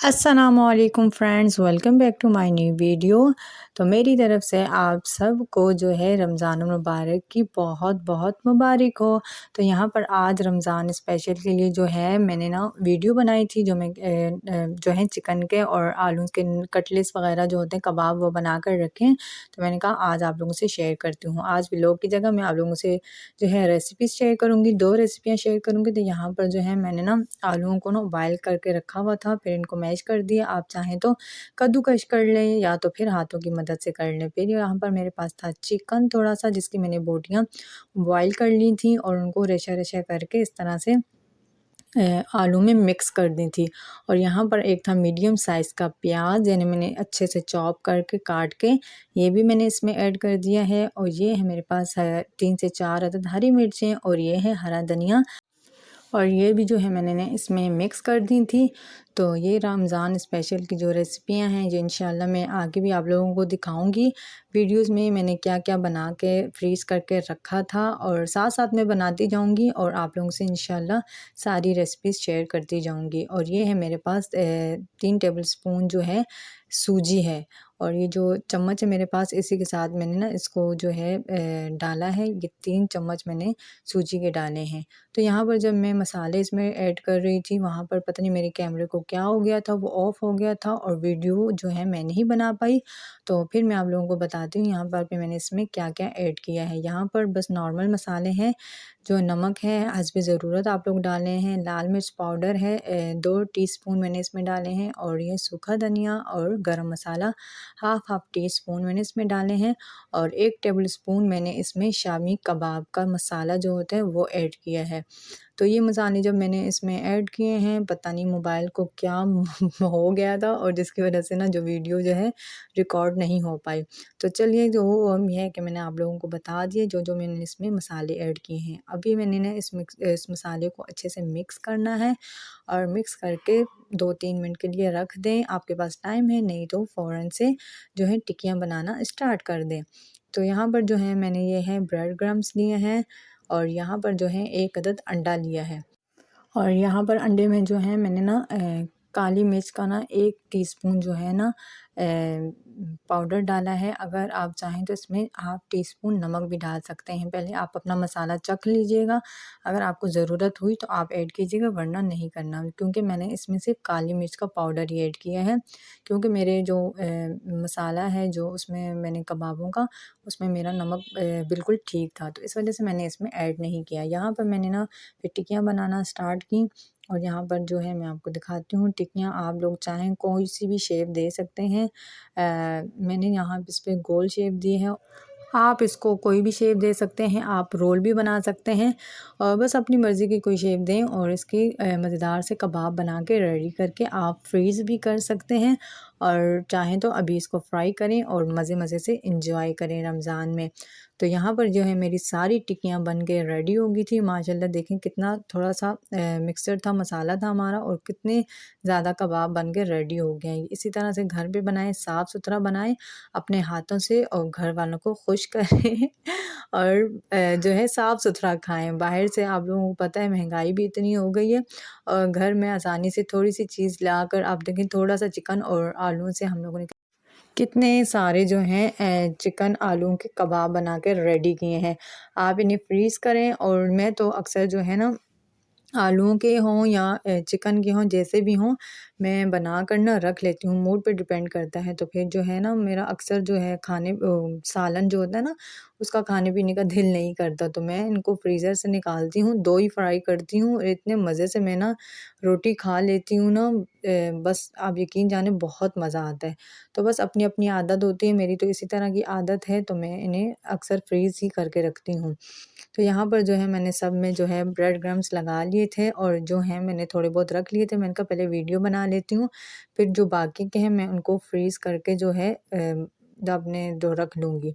अस्सलामुअलैकुम friends, welcome back to my new video. तो मेरी तरफ से आप सबको जो है रमज़ान मुबारक की बहुत बहुत मुबारक हो। तो यहाँ पर आज रमज़ान स्पेशल के लिए जो है मैंने ना वीडियो बनाई थी, जो मैं जो है चिकन के और आलू के कटलेट्स वगैरह जो होते हैं कबाब वो बना कर रखे हैं। तो मैंने कहा आज आप लोगों से शेयर करती हूँ। आज व्लॉग की जगह मैं आप लोगों से जो है रेसिपीज़ शेयर करूँगी, 2 रेसिपियाँ शेयर करूँगी। तो यहाँ पर जो है मैंने ना आलूओं को ना बॉयल करके रखा हुआ था, फिर इनको मैश कर दिया। आप चाहें तो कद्दूकश कर लें या तो फिर हाथों की मदद से कर लें। फिर यहाँ पर मेरे पास था चिकन थोड़ा-सा, जिसकी मैंने बोटियाँ बॉयल कर ली थी और उनको रेशा-रेशा करके इस तरह से आलू में मिक्स कर दी थी। और यहाँ पर एक था मीडियम साइज़ का प्याज, यानी मैंने अच्छे से चॉप करके काट के ये भी मैंने इसमें ऐड कर दिया है। और ये है मेरे पास है 3 से 4 अदद हरी मिर्चें और ये है हरा धनिया, और ये भी जो है मैंने ने इसमें मिक्स कर दी थी। तो ये रमज़ान स्पेशल की जो रेसिपियाँ हैं, जो इंशाल्लाह मैं आगे भी आप लोगों को दिखाऊंगी वीडियोस में मैंने क्या क्या बना के फ्रीज़ करके रखा था, और साथ साथ में बनाती जाऊंगी और आप लोगों से इंशाल्लाह सारी रेसिपीज़ शेयर करती जाऊंगी। और ये है मेरे पास 3 टेबल स्पून जो है सूजी है, और ये जो चम्मच है मेरे पास, इसी के साथ मैंने ना इसको जो है डाला है। ये 3 चम्मच मैंने सूजी के डाले हैं। तो यहाँ पर जब मैं मसाले इसमें ऐड कर रही थी, वहाँ पर पता नहीं मेरे कैमरे को क्या हो गया था, वो ऑफ़ हो गया था और वीडियो जो है मैं नहीं बना पाई। तो फिर मैं आप लोगों को बताती हूँ यहाँ पर भी मैंने इसमें क्या-क्या ऐड किया है। यहाँ पर बस नॉर्मल मसाले हैं, जो नमक है हस्बे ज़रूरत आप लोग डालें हैं, लाल मिर्च पाउडर है 2 टीस्पून मैंने इसमें डाले हैं, और ये सूखा धनिया और गरम मसाला हाफ़ टीस्पून मैंने इसमें डाले हैं, और 1 टेबल स्पून मैंने इसमें शामी कबाब का मसाला जो होता है वो ऐड किया है। तो ये मसाले जब मैंने इसमें ऐड किए हैं, पता नहीं मोबाइल को क्या हो गया था, और जिसकी वजह से ना जो वीडियो जो है रिकॉर्ड नहीं हो पाई। तो चलिए, जो ये है कि मैंने आप लोगों को बता दिए जो मैंने इसमें मसाले ऐड किए हैं। अभी मैंने ना इस मसाले को अच्छे से मिक्स करना है, और मिक्स करके 2-3 मिनट के लिए रख दें। आपके पास टाइम है, नहीं तो फ़ौरन से जो है टिक्कियाँ बनाना स्टार्ट कर दें। तो यहाँ पर जो है मैंने ये है ब्रेड क्रम्स लिए हैं, और यहाँ पर जो है 1 अदद अंडा लिया है। और यहाँ पर अंडे में जो है मैंने ना काली मिर्च का ना 1 टीस्पून जो है ना पाउडर डाला है। अगर आप चाहें तो इसमें हाफ़ टीस्पून नमक भी डाल सकते हैं। पहले आप अपना मसाला चख लीजिएगा, अगर आपको ज़रूरत हुई तो आप ऐड कीजिएगा, वरना नहीं करना, क्योंकि मैंने इसमें सिर्फ़ काली मिर्च का पाउडर ही ऐड किया है। क्योंकि मेरे जो मसाला है जो उसमें मैंने कबाबों का, उसमें मेरा नमक बिल्कुल ठीक था, तो इस वजह से मैंने इसमें ऐड नहीं किया। यहाँ पर मैंने ना फिर टिक्कियाँ बनाना स्टार्ट की, और यहाँ पर जो है मैं आपको दिखाती हूँ टिक्कियाँ। आप लोग चाहें कोई सी भी शेप दे सकते हैं। मैंने यहाँ इस पे गोल शेप दी है, आप इसको कोई भी शेप दे सकते हैं, आप रोल भी बना सकते हैं, और बस अपनी मर्ज़ी की कोई शेप दें, और इसकी मज़ेदार से कबाब बना के रेडी करके आप फ्रीज़ भी कर सकते हैं, और चाहें तो अभी इसको फ्राई करें और मज़े-मज़े से एंजॉय करें रमज़ान में। तो यहाँ पर जो है मेरी सारी टिक्कियाँ बन के रेडी हो गई थी। माशाल्लाह देखें कितना थोड़ा-सा मिक्सचर था, मसाला था हमारा, और कितने ज़्यादा कबाब बन के रेडी हो गए हैं। इसी तरह से घर पे बनाएँ, साफ़-सुथरा बनाएँ अपने हाथों से, और घर वालों को खुश करें और जो है साफ़-सुथरा खाएँ। बाहर से आप लोगों को पता है महँगाई भी इतनी हो गई है, और घर में आसानी से थोड़ी-सी चीज़ लाकर आप देखें, थोड़ा-सा चिकन और आलू से हम लोगों ने कितने सारे जो हैं चिकन आलू के कबाब बना के रेडी किए हैं। आप इन्हें फ्रीज़ करें, और मैं तो अक्सर जो है ना आलूओं के हों या चिकन के हों, जैसे भी हों, मैं बना कर ना रख लेती हूँ, मूड पे डिपेंड करता है। तो फिर जो है ना मेरा अक्सर जो है सालन जो होता है ना, उसका खाने-पीने का दिल नहीं करता, तो मैं इनको फ्रीज़र से निकालती हूँ, 2 ही फ्राई करती हूँ, और इतने मज़े से मैं ना रोटी खा लेती हूँ ना, बस आप यकीन जानें बहुत मज़ा आता है। तो बस अपनी-अपनी आदत होती है, मेरी तो इसी तरह की आदत है, तो मैं इन्हें अक्सर फ्रीज़ ही करके रखती हूँ। तो यहाँ पर जो है मैंने सब में जो है ब्रेड क्रम्स लगा लिए थे, और जो हैं मैंने थोड़े बहुत रख लिए थे। मैंने कहा पहले वीडियो बना लेती हूँ, फिर जो बाकी के हैं मैं उनको फ्रीज़ करके जो है अपने जो रख लूँगी।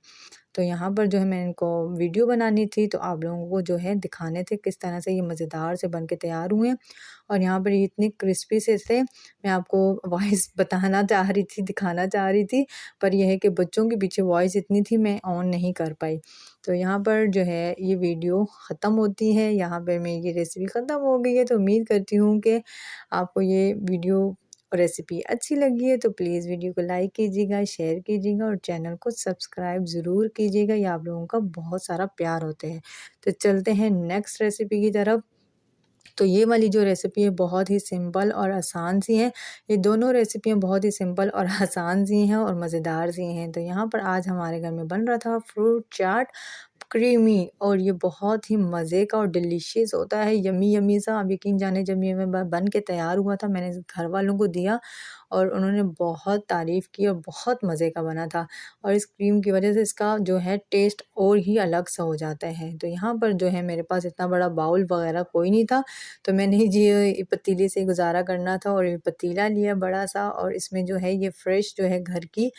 तो यहाँ पर जो है मैं इनको वीडियो बनानी थी, तो आप लोगों को जो है दिखाने थे किस तरह से ये मज़ेदार से बन के तैयार हुए हैं। और यहाँ पर ये इतने क्रिस्पी से थे, मैं आपको वॉइस बताना चाह रही थी, दिखाना चाह रही थी, पर ये है कि बच्चों के पीछे वॉइस इतनी थी, मैं ऑन नहीं कर पाई। तो यहाँ पर जो है ये वीडियो ख़त्म होती है, यहाँ पर मेरी ये रेसिपी ख़त्म हो गई है। तो उम्मीद करती हूँ कि आपको ये वीडियो रेसिपी अच्छी लगी है तो प्लीज़ वीडियो को लाइक कीजिएगा, शेयर कीजिएगा और चैनल को सब्सक्राइब ज़रूर कीजिएगा। ये आप लोगों का बहुत सारा प्यार होते हैं। तो चलते हैं नेक्स्ट रेसिपी की तरफ। तो ये वाली जो रेसिपी है बहुत ही सिंपल और आसान सी है। ये दोनों रेसिपियाँ बहुत ही सिंपल और आसान सी हैं और मज़ेदार सी हैं। तो यहाँ पर आज हमारे घर में बन रहा था फ्रूट चाट क्रीमी, और ये बहुत ही मज़े का और डिलीशियस होता है, यम्मी यम्मी सा। आप यकीन जाने जब ये मैं बन के तैयार हुआ था, मैंने घर वालों को दिया और उन्होंने बहुत तारीफ़ की और बहुत मज़े का बना था। और इस क्रीम की वजह से इसका जो है टेस्ट और ही अलग सा हो जाता है। तो यहाँ पर जो है मेरे पास इतना बड़ा बाउल वगैरह कोई नहीं था, तो मैंने ये पतीले से गुज़ारा करना था और ये पतीला लिया बड़ा सा, और इसमें जो है ये फ्रेश जो है घर की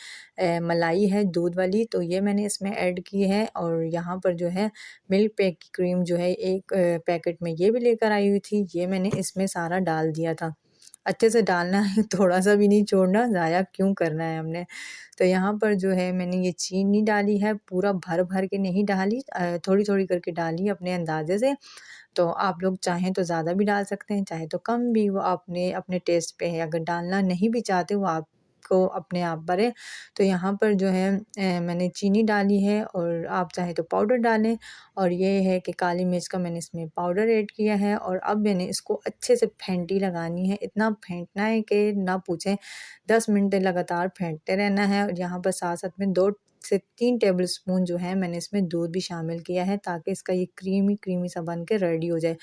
मलाई है दूध वाली, तो ये मैंने इसमें ऐड की है। और यहाँ पर जो है मिल्क पैक की क्रीम जो है एक पैकेट में ये भी लेकर आई हुई थी, ये मैंने इसमें सारा डाल दिया था। अच्छे से डालना है, थोड़ा-सा भी नहीं छोड़ना, ज़ाया क्यों करना है हमने। तो यहाँ पर जो है मैंने ये चीनी डाली है, पूरा भर-भर के नहीं डाली, थोड़ी-थोड़ी करके डाली अपने अंदाज़े से। तो आप लोग चाहें तो ज़्यादा भी डाल सकते हैं, चाहे तो कम भी, वो आपने अपने टेस्ट पे है। अगर डालना नहीं भी चाहते वो आपको अपने आप पर है। तो यहाँ पर जो है मैंने चीनी डाली है और आप चाहें तो पाउडर डालें, और ये है कि काली मिर्च का मैंने इसमें पाउडर ऐड किया है। और अब मैंने इसको अच्छे से फेंटी लगानी है, इतना फेंटना है कि ना पूछें, 10 मिनट लगातार फेंटते रहना है। और यहाँ पर साथ-साथ में 2 से 3 टेबलस्पून जो है मैंने इसमें दूध भी शामिल किया है, ताकि इसका ये क्रीमी सा बन के रेडी हो जाए।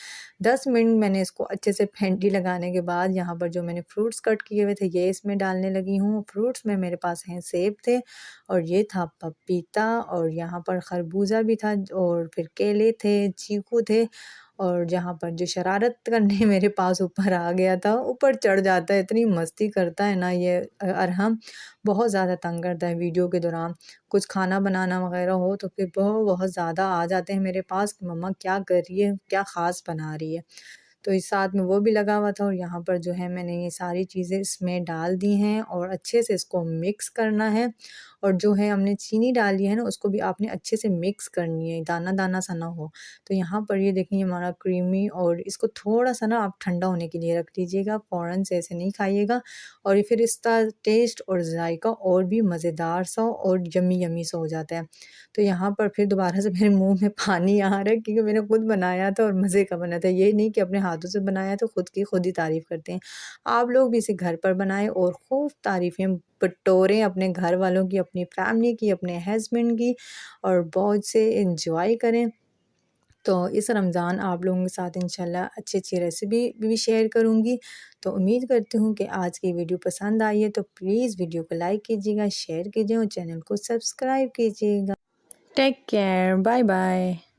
10 मिनट मैंने इसको अच्छे से फेंटी लगाने के बाद यहाँ पर जो मैंने फ्रूट्स कट किए हुए थे ये इसमें डालने लगी हूँ। फ्रूट्स में मेरे पास हैं सेब थे, और ये था पपीता, और यहाँ पर खरबूजा भी था, और फिर केले थे, चीकू थे। और जहाँ पर जो शरारत करने मेरे पास ऊपर आ गया था, ऊपर चढ़ जाता है, इतनी मस्ती करता है ना ये अरहम, बहुत ज़्यादा तंग करता है वीडियो के दौरान। कुछ खाना बनाना वगैरह हो तो फिर बहुत ज़्यादा आ जाते हैं मेरे पास कि मम्मा क्या कर रही है, क्या ख़ास बना रही है। तो इस साथ में वो भी लगा हुआ था, और यहाँ पर जो है मैंने ये सारी चीज़ें इसमें डाल दी हैं और अच्छे से इसको मिक्स करना है। और जो है हमने चीनी डाली है ना, उसको भी आपने अच्छे से मिक्स करनी है, दाना-दाना सा ना हो। तो यहाँ पर ये देखिए हमारा क्रीमी, और इसको थोड़ा-सा ना आप ठंडा होने के लिए रख लीजिएगा, फ़ौरन से ऐसे नहीं खाइएगा, और ये फिर इसका टेस्ट और ज़ायका और भी मज़ेदार सा और यम्मी यम्मी सा हो जाता है। तो यहाँ पर फिर दोबारा से मेरे मुँह में पानी आ रहा है, क्योंकि मैंने खुद बनाया था और मज़े का बना था। ये नहीं कि अपने हाथों से बनाया तो खुद की खुद ही तारीफ़ करते हैं। आप लोग भी इसे घर पर बनाएँ और खूब तारीफ़ें बटोरें अपने घर वालों की, अपनी फैमिली की, अपने हस्बैंड की, और बहुत से एन्जॉय करें। तो इस रमज़ान आप लोगों के साथ इंशाल्लाह अच्छी-अच्छी रेसिपी भी शेयर करूँगी। तो उम्मीद करती हूँ कि आज की वीडियो पसंद आई है, तो प्लीज़ वीडियो को लाइक कीजिएगा, शेयर कीजिए और चैनल को सब्सक्राइब कीजिएगा। Take care, bye bye.